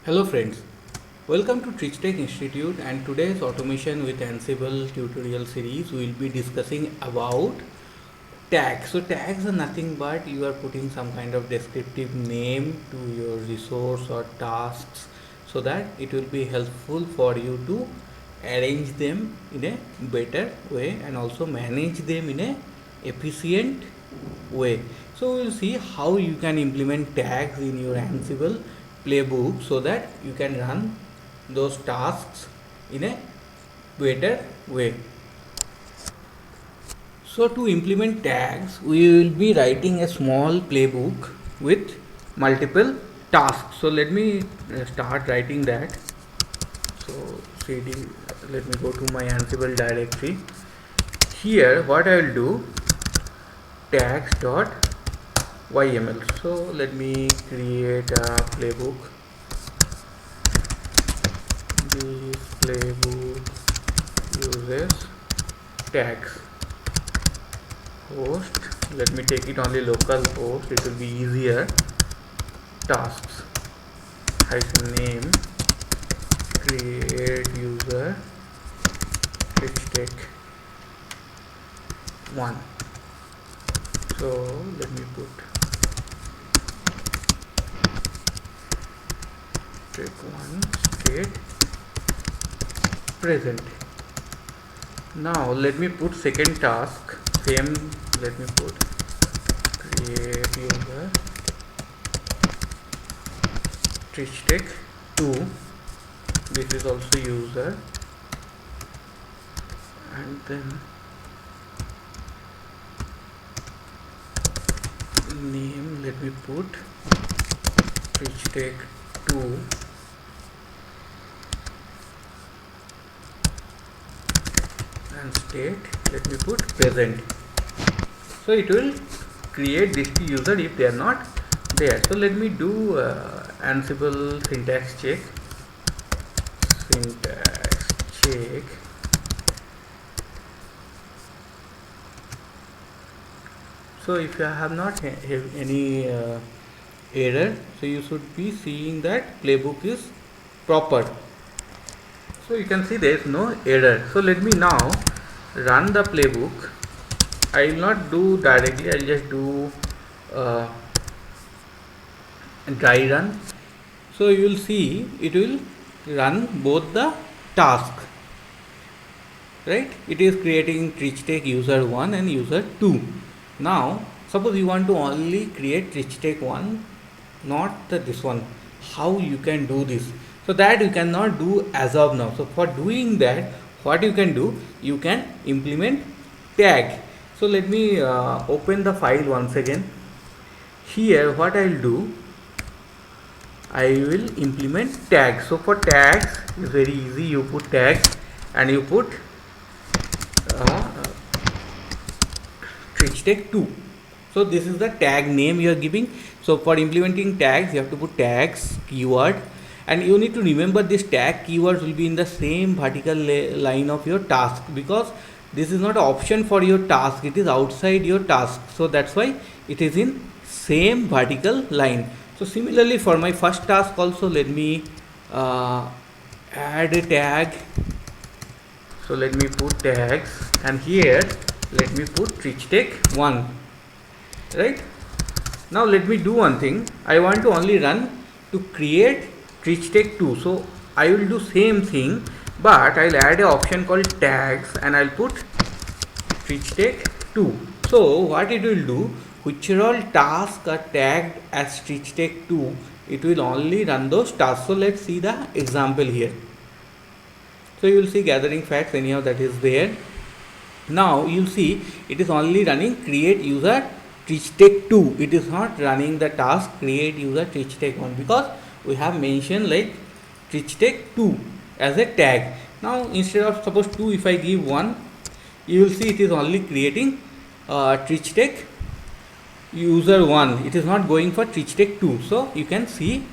Hello friends, welcome to TrichTech Institute, and today's Automation with Ansible tutorial series we will be discussing about tags. So tags are nothing but you are putting some kind of descriptive name to your resource or tasks so that it will be helpful for you to arrange them in a better way and also manage them in a efficient way. So we'll see how you can implement tags in your Ansible playbook so that you can run those tasks in a better way. So to implement tags, we will be writing a small playbook with multiple tasks. So let me start writing that. So cd, let me go to my Ansible directory. Here what I will do, tags.yml. So let me create a playbook. This playbook uses tags. Host, let me take it only local host, it will be easier. Tasks hyphen name, create user, TrichTech 1. So let me put take 1 state present. Now let me put second task, same, let me put create user TrichTech 2. This is also user, and then name, let me put TrichTech 2 and state, let me put present. So it will create this to user if they are not there. So let me do Ansible syntax check. So if you have not have any error, so you should be seeing that playbook is proper. So you can see there is no error. So let me now run the playbook. I will not do directly, I will just do dry run. So you will see it will run both the task, right? It is creating TrichTech user 1 and user 2. Now suppose you want to only create TrichTech 1, not this one. How you can do this? So that you cannot do as of now. So for doing that, what you can do, you can implement tag. So let me open the file once again. Here what I will do, I will implement tags. So for tags is very easy. You put tags and you put TrichTech 2. So this is the tag name you are giving. So for implementing tags, you have to put tags keyword, and you need to remember this tag keywords will be in the same vertical line of your task, because this is not an option for your task, it is outside your task. So that's why it is in same vertical line. So similarly for my first task also, let me add a tag. So let me put tags, and here let me put TrichTech 1, right? Now let me do one thing. I want to only run to create TrichTech 2. So I will do same thing, but I'll add an option called tags and I'll put TrichTech 2. So what it will do, whichever all tasks are tagged as TrichTech 2, it will only run those tasks. So let's see the example here. So you will see gathering facts, anyhow that is there. Now you see it is only running create user TrichTech 2. It is not running the task create user TrichTech 1, because we have mentioned like TrichTech 2 as a tag. Now instead of suppose 2, if I give 1, you will see it is only creating TrichTech user 1. It is not going for TrichTech 2. So you can see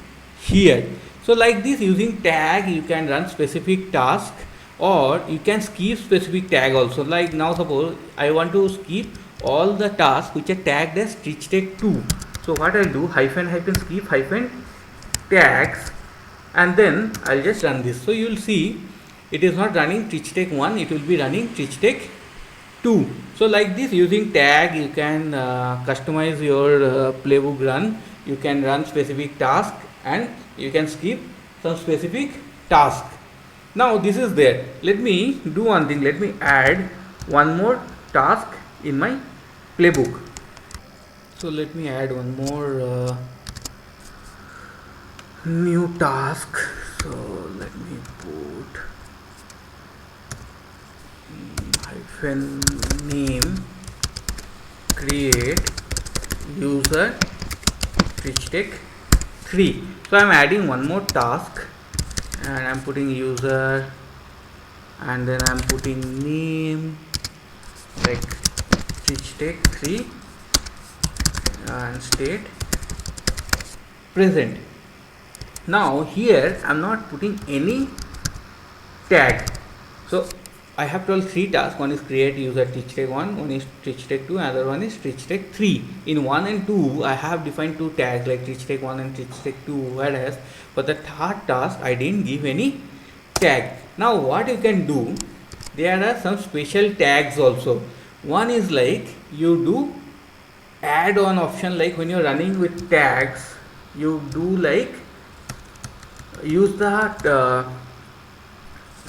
here. So like this, using tag you can run specific task, or you can skip specific tag also. Like now suppose I want to skip all the tasks which are tagged as TrichTech 2. So what I'll do, hyphen skip hyphen tags and then I'll just run this. So you will see it is not running teach take 1, it will be running teach take 2. So like this, using tag you can customize your playbook run. You can run specific task and you can skip some specific task. Now this is there. Let me do one thing. Let me add one more task in my playbook. So let me add one more new task. So let me put hyphen name create user teach take 3. So I am adding one more task and I am putting user and then I am putting name like teach take 3 and state present. Now here I am not putting any tag. So I have told 3 tasks. One is create user teach take 1, one is teach take 2, another one is teach take 3. In 1 and 2 I have defined 2 tags like teach take 1 and teach take 2, whereas for the third task I didn't give any tag. Now what you can do, there are some special tags also. One is like you do add on option, like when you're running with tags you do like use that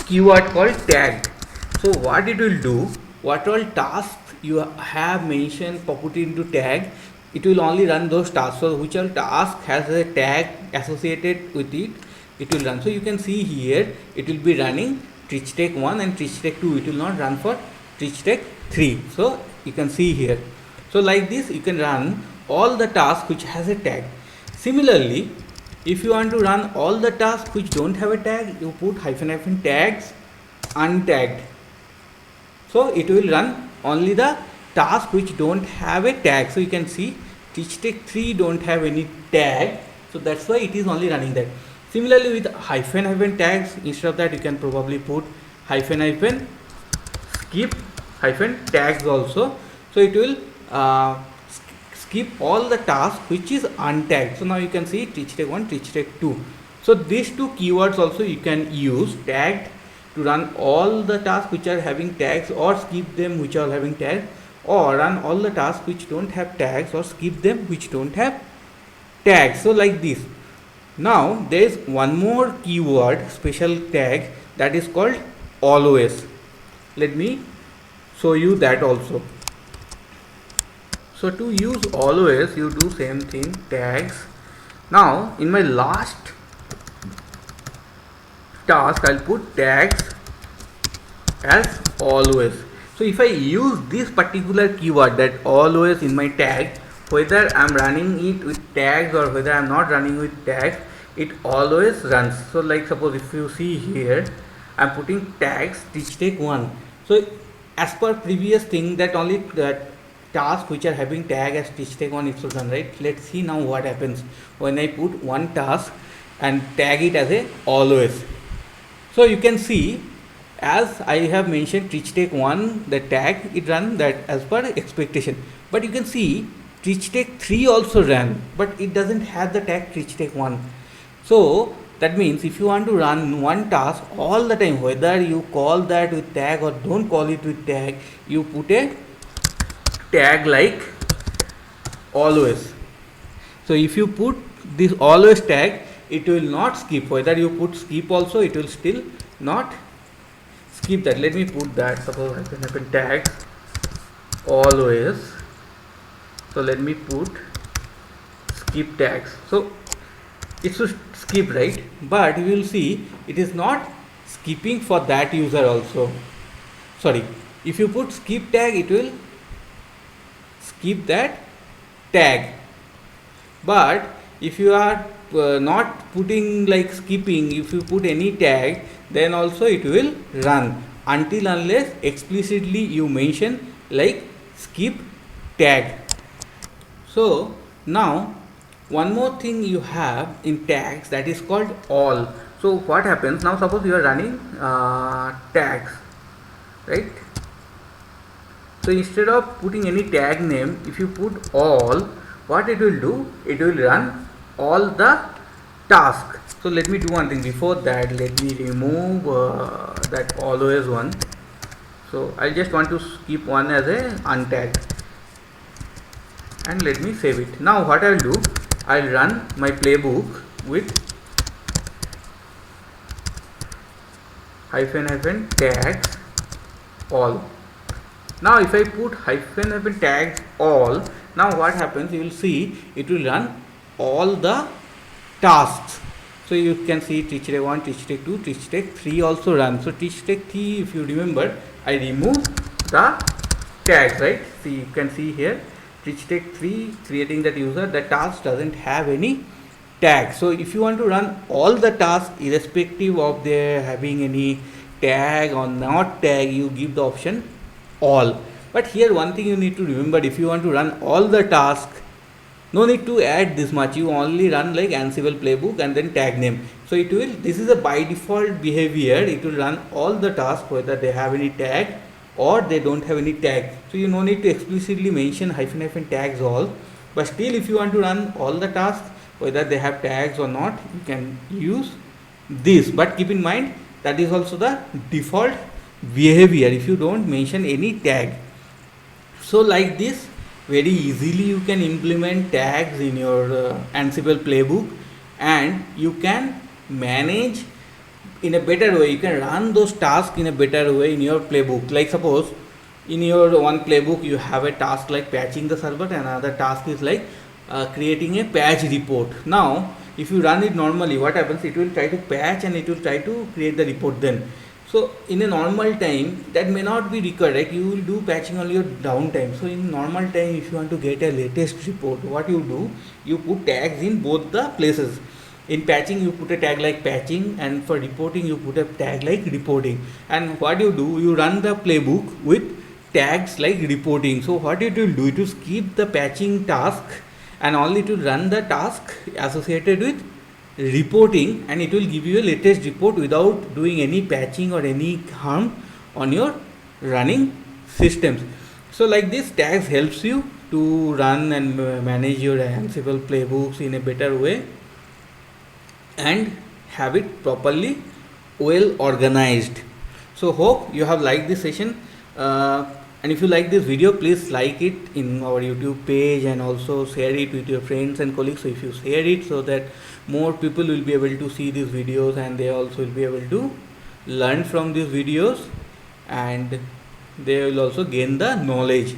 keyword called tag. So what it will do, what all tasks you have mentioned put into tag, it will only run those tasks. So which all task has a tag associated with it, it will run. So you can see here it will be running teach take 1 and teach take 2. It will not run for teach take 3. So you can see here. So like this you can run all the tasks which has a tag. Similarly, if you want to run all the tasks which don't have a tag, you put hyphen tags untagged. So it will run only the tasks which don't have a tag. So you can see teach take 3 don't have any tag, so that's why it is only running that. Similarly with hyphen tags, instead of that you can probably put hyphen skip hyphen tags also. So it will skip all the tasks which is untagged. So now you can see teach take 1, teach take 2. So these two keywords also you can use, tagged to run all the tasks which are having tags, or skip them which are having tags, or run all the tasks which don't have tags or skip them which don't have tags. So like this. Now there is one more keyword special tag that is called always. Let me show you that also. So to use always you do same thing, tags. Now in my last task I'll put tags as always. So if I use this particular keyword, that always, in my tag, whether I'm running it with tags or whether I'm not running with tags, it always runs. So like suppose if you see here I'm putting tags teach take 1. So as per previous thing, that only that task which are having tag as teach take 1 it should run, right? Let's see now what happens when I put one task and tag it as a always. So you can see, as I have mentioned teach take 1, the tag it run that as per expectation, but you can see teach take 3 also ran, but it doesn't have the tag teach take 1. So that means if you want to run one task all the time, whether you call that with tag or don't call it with tag, you put a tag like always. So if you put this always tag, it will not skip. Whether you put skip also, it will still not skip that. Let me put that. Suppose I can have tag always. So let me put skip tags. So it should skip, right? But you will see it is not skipping for that user also. Sorry, if you put skip tag, it will skip that tag. But if you are not putting like skipping, if you put any tag, then also it will run until unless explicitly you mention like skip tag. So now one more thing you have in tags, that is called all. So what happens now, suppose you are running tags, right? So instead of putting any tag name, if you put all, what it will do, it will run all the task. So let me do one thing. Before that, let me remove that always one. So I just want to keep one as a untagged, and let me save it. Now what I will do, I'll run my playbook with hyphen tags all. Now if I put hyphen tags all, now what happens, you will see it will run all the tasks. So you can see teach tech 1, teach tech 2, teach tech 3 also run. So teach tech 3, if you remember, I removed the tags, right? See, you can see here teach tech 3 creating that user, the task doesn't have any tag. So if you want to run all the tasks irrespective of their having any tag or not tag, you give the option all. But here one thing you need to remember, if you want to run all the tasks, no need to add this much, you only run like Ansible playbook and then tag name. So it will, this is a by default behavior, it will run all the tasks whether they have any tag or they don't have any tag. So you no need to explicitly mention hyphen tags all, but still if you want to run all the tasks whether they have tags or not, you can use this. But keep in mind that is also the default behavior if you don't mention any tag. So like this, very easily you can implement tags in your Ansible playbook, and you can manage in a better way, you can run those tasks in a better way in your playbook. Like suppose in your one playbook you have a task like patching the server, and another task is like creating a patch report. Now if you run it normally, what happens, it will try to patch and it will try to create the report then. So in a normal time that may not be required, right? You will do patching on your downtime. So in normal time, if you want to get a latest report, what you do, you put tags in both the places. In patching you put a tag like patching, and for reporting you put a tag like reporting. And what you do, you run the playbook with tags like reporting. So what it will do, it will skip the patching task and only to run the task associated with reporting, and it will give you a latest report without doing any patching or any harm on your running systems. So like this, tags helps you to run and manage your Ansible playbooks in a better way and have it properly well organized. So hope you have liked this session, and if you like this video, please like it in our YouTube page and also share it with your friends and colleagues. So if you share it, so that more people will be able to see these videos and they also will be able to learn from these videos, and they will also gain the knowledge.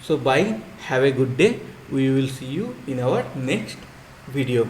So bye, have a good day. We will see you in our next video.